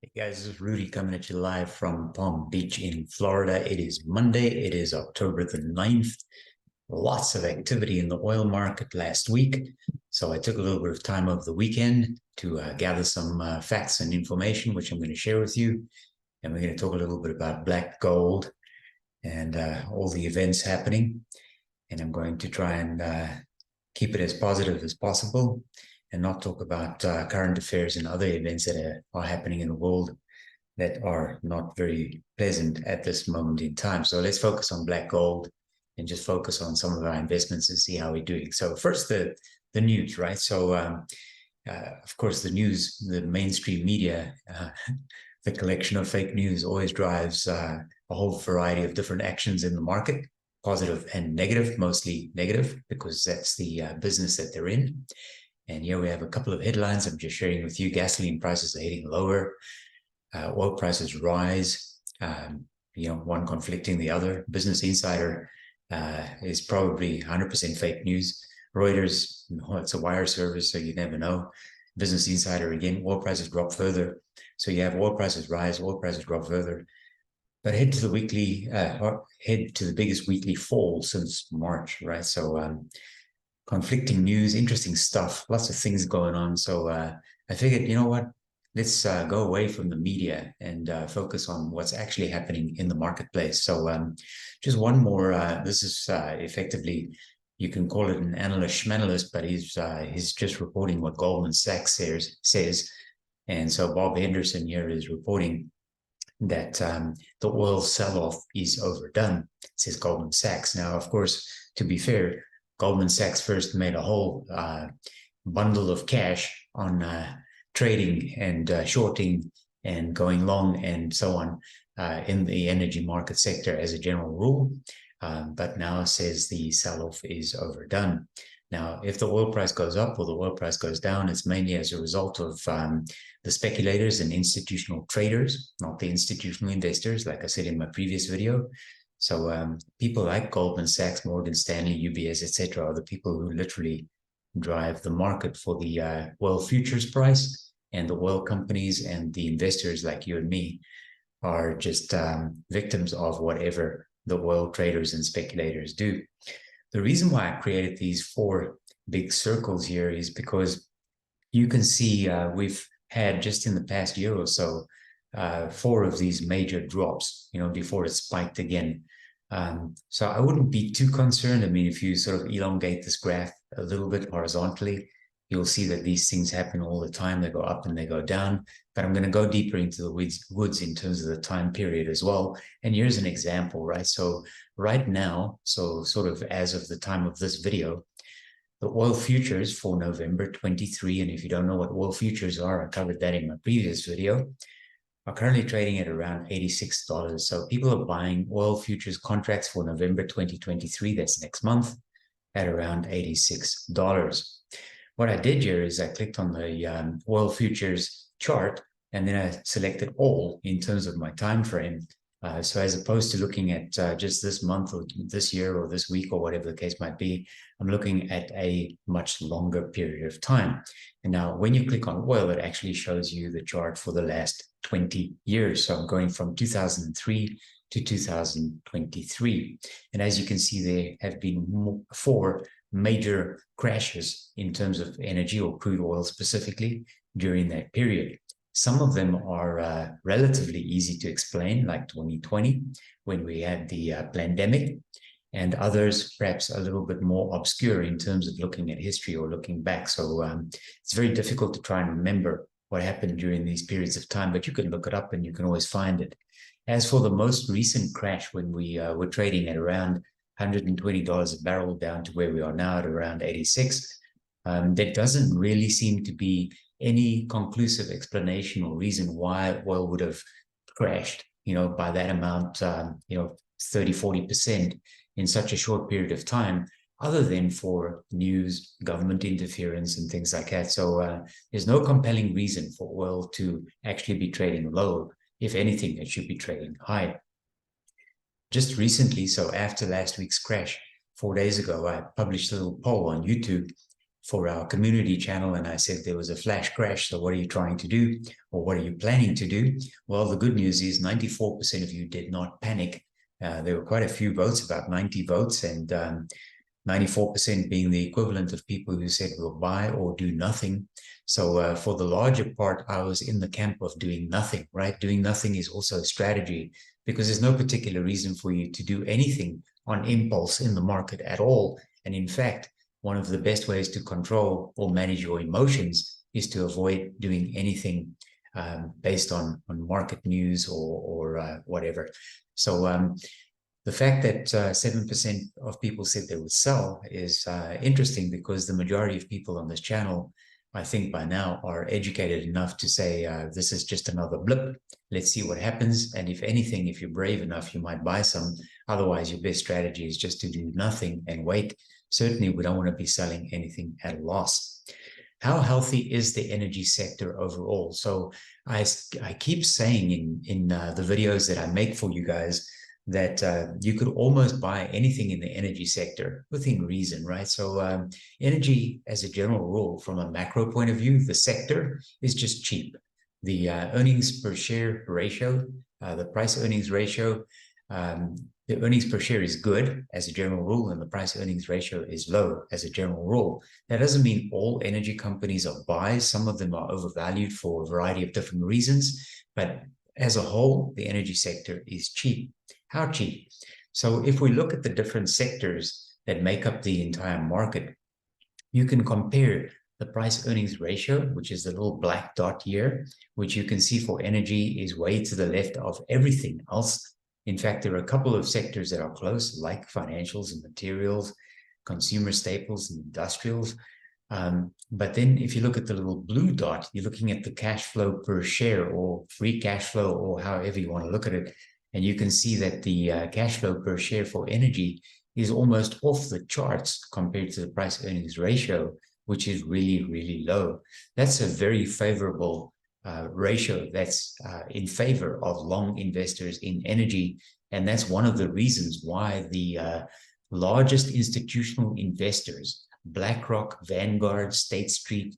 Hey guys, this is Rudy coming at you live from Palm Beach in Florida. It is Monday. It is October the 9th. Lots of activity in the oil market last week. So I took a little bit of time over the weekend to gather some facts and information, which I'm going to share with you. And we're going to talk a little bit about black gold and all the events happening. And I'm going to try and keep it as positive as possible and not talk about current affairs and other events that are happening in the world that are not very pleasant at this moment in time. So let's focus on black gold and just focus on some of our investments and see how we're doing. So first, the news, right? So of course, the news, the mainstream media, the collection of fake news always drives a whole variety of different actions in the market, positive and negative, mostly negative, because that's the business that they're in. And here we have a couple of headlines I'm just sharing with you. Gasoline prices are heading lower. Oil prices rise. One conflicting the other. Business Insider is probably 100% fake news. Reuters, it's a wire service, so you never know. Business Insider again, oil prices drop further. So you have oil prices rise, oil prices drop further. But head to the biggest weekly fall since March, right? So conflicting news, interesting stuff, lots of things going on. So I figured, you know what? Let's go away from the media and focus on what's actually happening in the marketplace. So just one more. This is effectively, you can call it an analyst schmanalyst, but he's just reporting what Goldman Sachs says. And so Bob Henderson here is reporting that the oil sell-off is overdone, says Goldman Sachs. Now, of course, to be fair, Goldman Sachs first made a whole bundle of cash on trading and shorting and going long and so on in the energy market sector as a general rule, but now says the sell-off is overdone. Now, if the oil price goes up or the oil price goes down, it's mainly as a result of the speculators and institutional traders, not the institutional investors, like I said in my previous video. So people like Goldman Sachs, Morgan Stanley, UBS, etc., are the people who literally drive the market for the oil futures price, and the oil companies and the investors like you and me are just victims of whatever the oil traders and speculators do. The reason why I created these four big circles here is because you can see we've had just in the past year or so four of these major drops, before it spiked again. So I wouldn't be too concerned. I mean, if you sort of elongate this graph a little bit horizontally, you'll see that these things happen all the time. They go up and they go down. But I'm going to go deeper into the woods in terms of the time period as well. And here's an example, right? So right now, so sort of as of the time of this video, the oil futures for November 23, and if you don't know what oil futures are, I covered that in my previous video, are currently trading at around $86. So people are buying oil futures contracts for November 2023, that's next month, at around $86. What I did here is I clicked on the oil futures chart, and then I selected all in terms of my time frame. So as opposed to looking at just this month or this year or this week or whatever the case might be, I'm looking at a much longer period of time. And now when you click on oil, it actually shows you the chart for the last 20 years. So I'm going from 2003 to 2023. And as you can see, there have been four major crashes in terms of energy or crude oil specifically during that period. Some of them are relatively easy to explain, like 2020, when we had the pandemic, and others perhaps a little bit more obscure in terms of looking at history or looking back. So it's very difficult to try and remember what happened during these periods of time, but you can look it up and you can always find it. As for the most recent crash, when we were trading at around $120 a barrel down to where we are now at around 86, there doesn't really seem to be any conclusive explanation or reason why oil would have crashed, by that amount, 30-40% in such a short period of time, other than for news, government interference, and things like that. So there's no compelling reason for oil to actually be trading low. If anything, it should be trading high. Just recently, so after last week's crash, 4 days ago, I published a little poll on YouTube for our community channel, and I said there was a flash crash. So what are you trying to do, or what are you planning to do? Well, the good news is 94% of you did not panic. There were quite a few votes, about 90 votes, and 94% being the equivalent of people who said we'll buy or do nothing. So for the larger part, I was in the camp of doing nothing, right? Doing nothing is also a strategy, because there's no particular reason for you to do anything on impulse in the market at all. And in fact, one of the best ways to control or manage your emotions is to avoid doing anything based on market news or whatever. So the fact that 7% of people said they would sell is interesting, because the majority of people on this channel, I think by now, are educated enough to say, this is just another blip. Let's see what happens. And if anything, if you're brave enough, you might buy some. Otherwise, your best strategy is just to do nothing and wait. Certainly, we don't want to be selling anything at a loss. How healthy is the energy sector overall? So I keep saying in the videos that I make for you guys, that you could almost buy anything in the energy sector within reason, right? So energy, as a general rule, from a macro point of view, the sector is just cheap. The earnings per share ratio, the price earnings ratio, the earnings per share is good as a general rule, and the price earnings ratio is low as a general rule. That doesn't mean all energy companies are buys. Some of them are overvalued for a variety of different reasons, but as a whole, the energy sector is cheap. How cheap? So if we look at the different sectors that make up the entire market, you can compare the price earnings ratio, which is the little black dot here, which you can see for energy is way to the left of everything else. In fact, there are a couple of sectors that are close, like financials and materials, consumer staples and industrials. But then if you look at the little blue dot, you're looking at the cash flow per share, or free cash flow, or however you want to look at it. And you can see that the cash flow per share for energy is almost off the charts compared to the price earnings ratio, which is really, really low. That's a very favorable ratio that's in favor of long investors in energy. And that's one of the reasons why the largest institutional investors, BlackRock, Vanguard, State Street,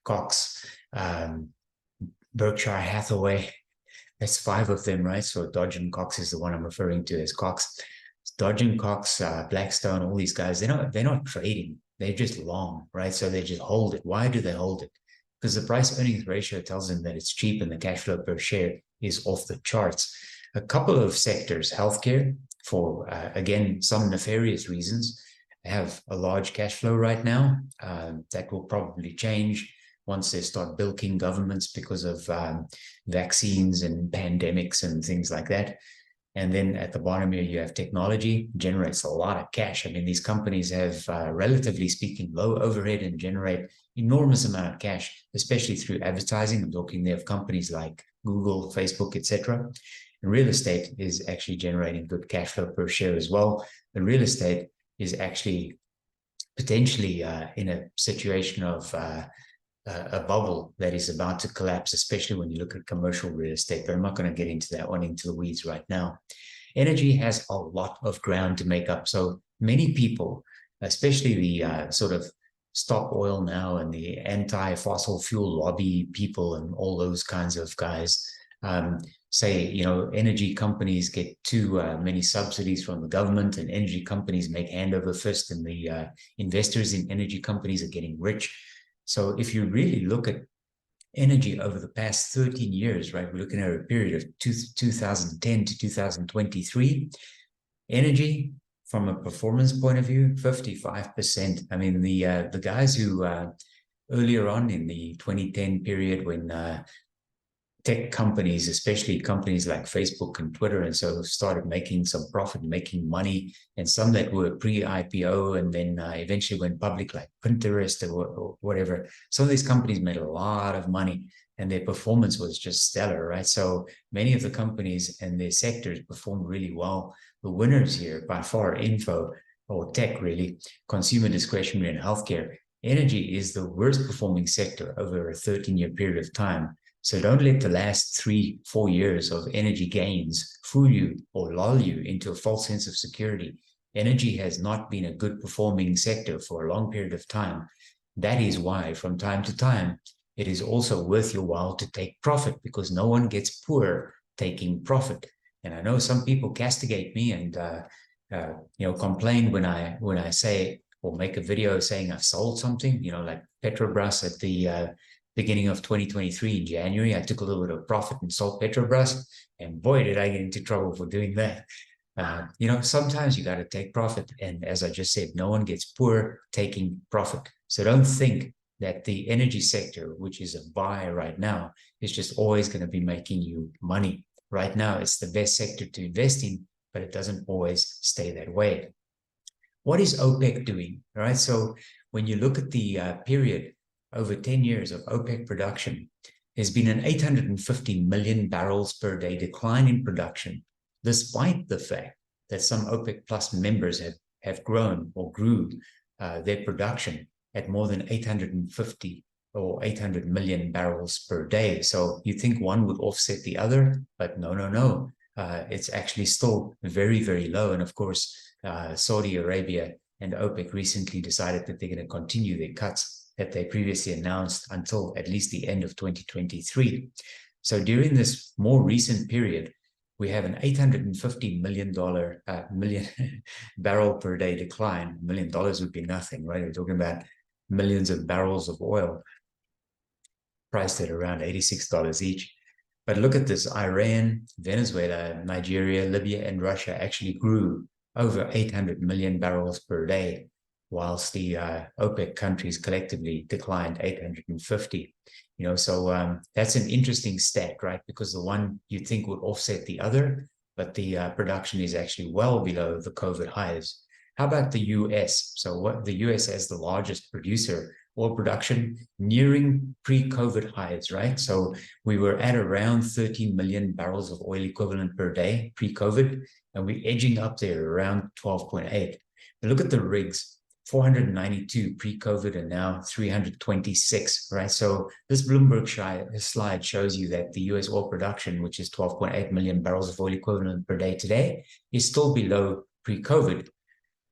Cox, Berkshire Hathaway, that's 5 of them, right? So Dodge and Cox is the one I'm referring to as Cox. Dodge and Cox, Blackstone, all these guys, they're not trading. They're just long, right? So they just hold it. Why do they hold it? Because the price earnings ratio tells them that it's cheap and the cash flow per share is off the charts. A couple of sectors, healthcare, for, again, some nefarious reasons, have a large cash flow right now. That will probably change once they start bilking governments because of vaccines and pandemics and things like that. And then at the bottom here, you have technology, generates a lot of cash. I mean, these companies have, relatively speaking, low overhead and generate enormous amount of cash, especially through advertising. I'm talking there of companies like Google, Facebook, etc. And real estate is actually generating good cash flow per share as well. And real estate is actually potentially in a situation of a bubble that is about to collapse, especially when you look at commercial real estate. But I'm not going to get into that one, into the weeds right now. Energy has a lot of ground to make up. So many people, especially the sort of stop oil now and the anti-fossil fuel lobby people and all those kinds of guys, say, energy companies get too many subsidies from the government, and energy companies make hand over fist, and the investors in energy companies are getting rich. So if you really look at energy over the past 13 years, right, we're looking at a period of 2010 to 2023, energy from a performance point of view, 55%. I mean, the guys who earlier on in the 2010 period, when tech companies, especially companies like Facebook and Twitter, and so started making some profit, making money, and some that were pre-IPO and then eventually went public, like Pinterest or whatever. Some of these companies made a lot of money and their performance was just stellar, right? So many of the companies and their sectors performed really well. The winners here, by far, info or tech, really, consumer discretionary and healthcare. Energy is the worst performing sector over a 13-year period of time. So don't let the last 3-4 years of energy gains fool you or lull you into a false sense of security. energy has not been a good performing sector for a long period of time. That is why from time to time, it is also worth your while to take profit, because no one gets poor taking profit. And I know some people castigate me and complain when I say or make a video saying I've sold something, like Petrobras at the beginning of 2023 in January. I took a little bit of profit and sold Petrobras, and boy, did I get into trouble for doing that. Sometimes you got to take profit. And as I just said, no one gets poor taking profit. So don't think that the energy sector, which is a buy right now, is just always going to be making you money. Right now, it's the best sector to invest in, but it doesn't always stay that way. What is OPEC doing? All right. So when you look at the period over 10 years of OPEC production, there's been an 850 million barrels per day decline in production, despite the fact that some OPEC Plus members have grown or grew their production at more than 850 or 800 million barrels per day. So you think one would offset the other, but no. It's actually still very, very low. And of course, Saudi Arabia and OPEC recently decided that they're going to continue their cuts that they previously announced until at least the end of 2023. So during this more recent period, we have an $850 million barrel per day decline. $1 million would be nothing, right? We're talking about millions of barrels of oil priced at around $86 each. But look at this: Iran, Venezuela, Nigeria, Libya, and Russia actually grew over 800 million barrels per day, whilst the OPEC countries collectively declined 850. So that's an interesting stat, right? Because the one you think would offset the other, but the production is actually well below the COVID highs. How about the US? So what the US as the largest producer, oil production nearing pre-COVID highs, right? So we were at around 13 million barrels of oil equivalent per day pre-COVID, and we're edging up there around 12.8. But look at the rigs: 492 pre-COVID and now 326, right? So this Bloomberg slide shows you that the US oil production, which is 12.8 million barrels of oil equivalent per day today, is still below pre-COVID.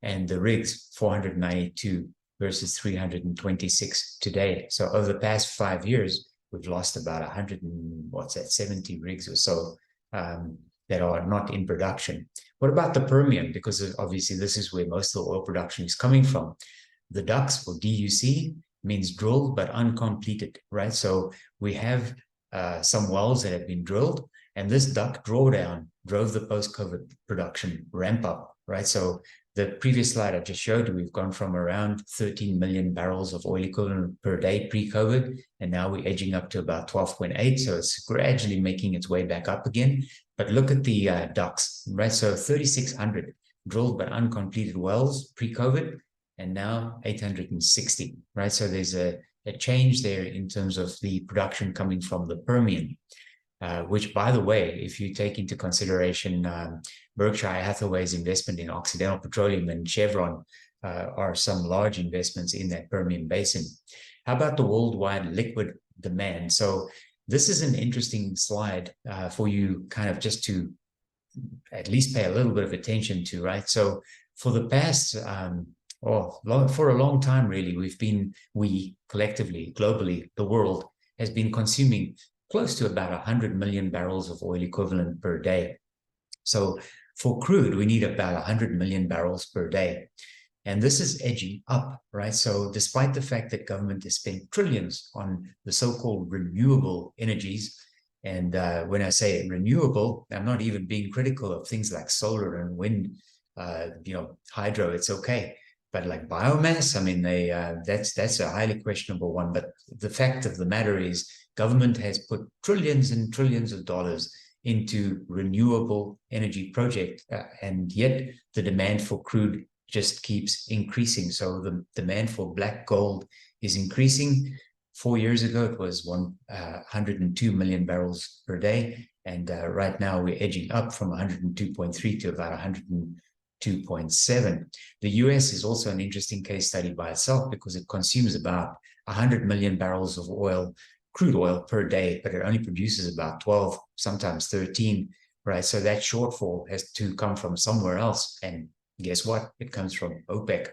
And the rigs, 492 versus 326 today. So over the past 5 years, we've lost about 70 rigs or so that are not in production. What about the Permian? Because obviously this is where most of the oil production is coming from. The DUCs, or DUC, means drilled but uncompleted, right? So we have some wells that have been drilled, and this DUC drawdown drove the post-COVID production ramp up, right? So the previous slide I just showed you, we've gone from around 13 million barrels of oil equivalent per day pre-COVID, and now we're edging up to about 12.8. So it's gradually making its way back up again. But look at the DUCs, right? So 3,600 drilled but uncompleted wells pre-COVID, and now 860, right? So there's a change there in terms of the production coming from the Permian. Which, by the way, if you take into consideration Berkshire Hathaway's investment in Occidental Petroleum and Chevron are some large investments in that Permian Basin. How about the worldwide liquid demand? So this is an interesting slide for you kind of just to at least pay a little bit of attention to, right? So for the past, for a long time, really, we collectively, globally, the world has been consuming close to about 100 million barrels of oil equivalent per day. So for crude, we need about 100 million barrels per day. And this is edging up, right? So despite the fact that government has spent trillions on the so-called renewable energies, and when I say renewable, I'm not even being critical of things like solar and wind, hydro, it's okay. But like biomass, I mean, that's a highly questionable one. But the fact of the matter is, government has put trillions and trillions of dollars into renewable energy projects, and yet the demand for crude just keeps increasing. So the demand for black gold is increasing. 4 years ago, it was 102 million barrels per day. And right now we're edging up from 102.3 to about 102.7. The US is also an interesting case study by itself because it consumes about 100 million barrels of oil, crude oil per day, but it only produces about 12, sometimes 13, right? So that shortfall has to come from somewhere else. And Guess what? It comes from OPEC.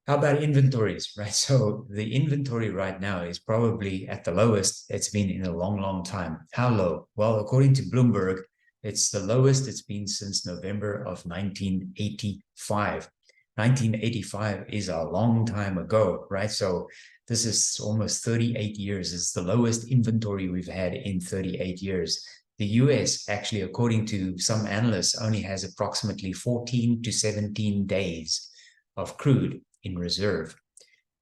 How about inventories, right? So the inventory right now is probably at the lowest it's been in a long, long time. How low? Well, according to Bloomberg, it's the lowest it's been since November of 1985. 1985 is a long time ago, right? So this is almost 38 years. It's the lowest inventory we've had in 38 years. The US, actually, according to some analysts, only has approximately 14 to 17 days of crude in reserve.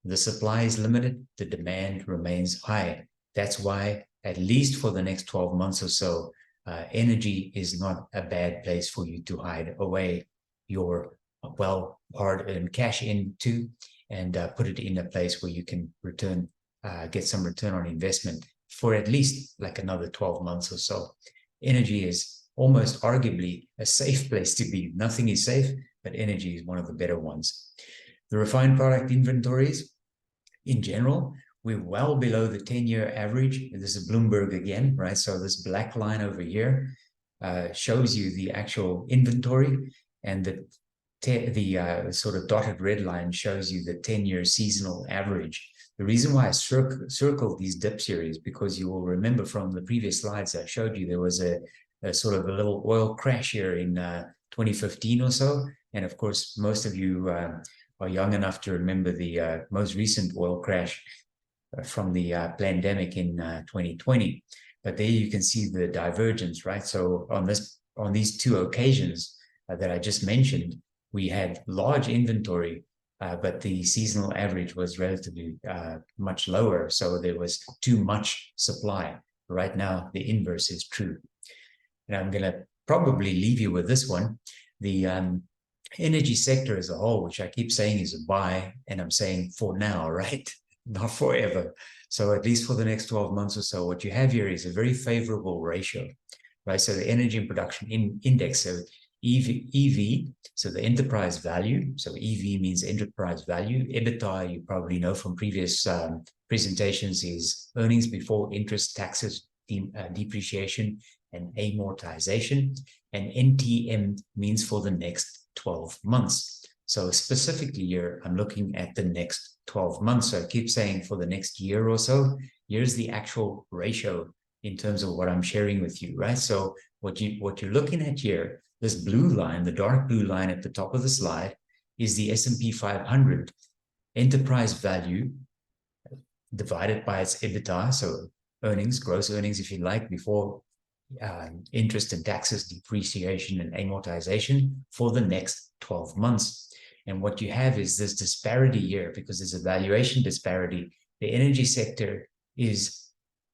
The supply is limited, the demand remains high. That's why, at least for the next 12 months or so, energy is not a bad place for you to hide away your well hard-earned cash into and put it in a place where you can get some return on investment for at least like another 12 months or so. Energy is almost arguably a safe place to be. Nothing is safe, but energy is one of the better ones. The refined product inventories, in general, we're well below the 10-year average. This is Bloomberg again, right? So this black line over here shows you the actual inventory, and the sort of dotted red line shows you the 10-year seasonal average. The reason why I circled these dips here is because you will remember from the previous slides I showed you there was a sort of a little oil crash here in 2015 or so. And of course, most of you are young enough to remember the most recent oil crash from the pandemic in 2020. But there you can see the divergence, right? So on these two occasions that I just mentioned, we had large inventory, but the seasonal average was relatively much lower. So there was too much supply. Right now, the inverse is true. And I'm going to probably leave you with this one. The energy sector as a whole, which I keep saying is a buy, and I'm saying for now, right? Not forever. So at least for the next 12 months or so, what you have here is a very favorable ratio, right? So the energy and production index, so EV, so the enterprise value, so EV means enterprise value. EBITDA, you probably know from previous presentations, is earnings before interest, taxes, depreciation, and amortization. And NTM means for the next 12 months. So specifically here, I'm looking at the next 12 months. So I keep saying for the next year or so, here's the actual ratio in terms of what I'm sharing with you, right? So what you're looking at here, this blue line, the dark blue line at the top of the slide, is the S&P 500 enterprise value divided by its EBITDA, so earnings, gross earnings, if you like, before interest and taxes, depreciation and amortization for the next 12 months. And what you have is this disparity here, because there's a valuation disparity. The energy sector is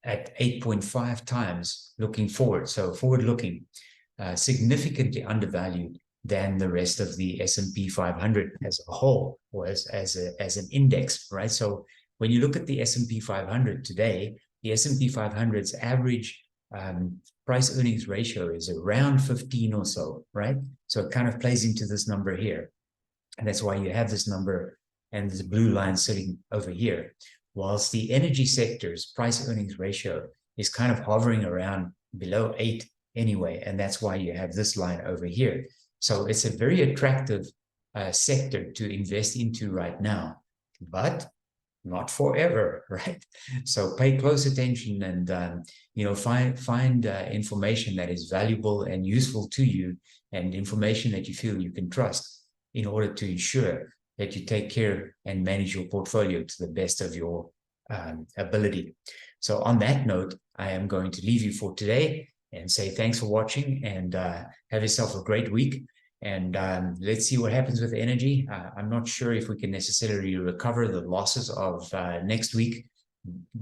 at 8.5 times looking forward. So forward looking, significantly undervalued than the rest of the S&P 500 as a whole, or as an index, right? So when you look at the S&P 500 today, the S&P 500's average price earnings ratio is around 15 or so, right? So it kind of plays into this number here. And that's why you have this number and this blue line sitting over here. Whilst the energy sector's price earnings ratio is kind of hovering around below 8 anyway. And that's why you have this line over here. So it's a very attractive sector to invest into right now, but not forever, right? So pay close attention and find information that is valuable and useful to you, and information that you feel you can trust, in order to ensure that you take care and manage your portfolio to the best of your ability. So on that note, I am going to leave you for today and say thanks for watching, and have yourself a great week. And let's see what happens with energy. I'm not sure if we can necessarily recover the losses of next week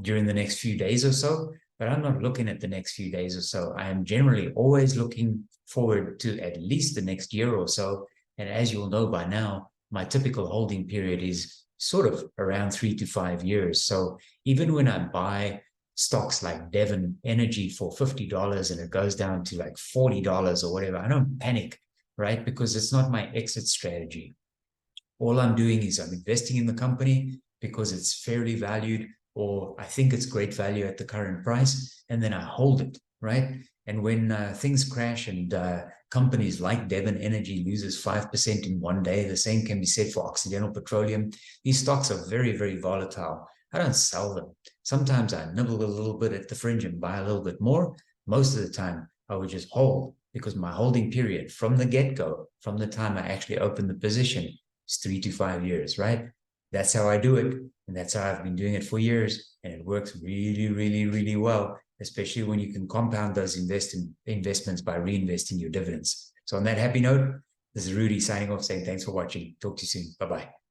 during the next few days or so, but I'm not looking at the next few days or so. I am generally always looking forward to at least the next year or so. And as you'll know by now, my typical holding period is sort of around 3 to 5 years. So even when I buy stocks like Devon Energy for $50 and it goes down to like $40 or whatever, I don't panic, right? Because it's not my exit strategy. All I'm doing is I'm investing in the company because it's fairly valued, or I think it's great value at the current price, and then I hold it, right? And when things crash and companies like Devon Energy loses 5% in one day. The same can be said for Occidental Petroleum. These stocks are very, very volatile. I don't sell them. Sometimes I nibble a little bit at the fringe and buy a little bit more. Most of the time, I would just hold, because my holding period from the get-go, from the time I actually open the position, is 3 to 5 years, right? That's how I do it. And that's how I've been doing it for years. And it works really, really, really well, especially when you can compound those investments by reinvesting your dividends. So on that happy note, this is Rudy signing off, saying thanks for watching. Talk to you soon. Bye-bye.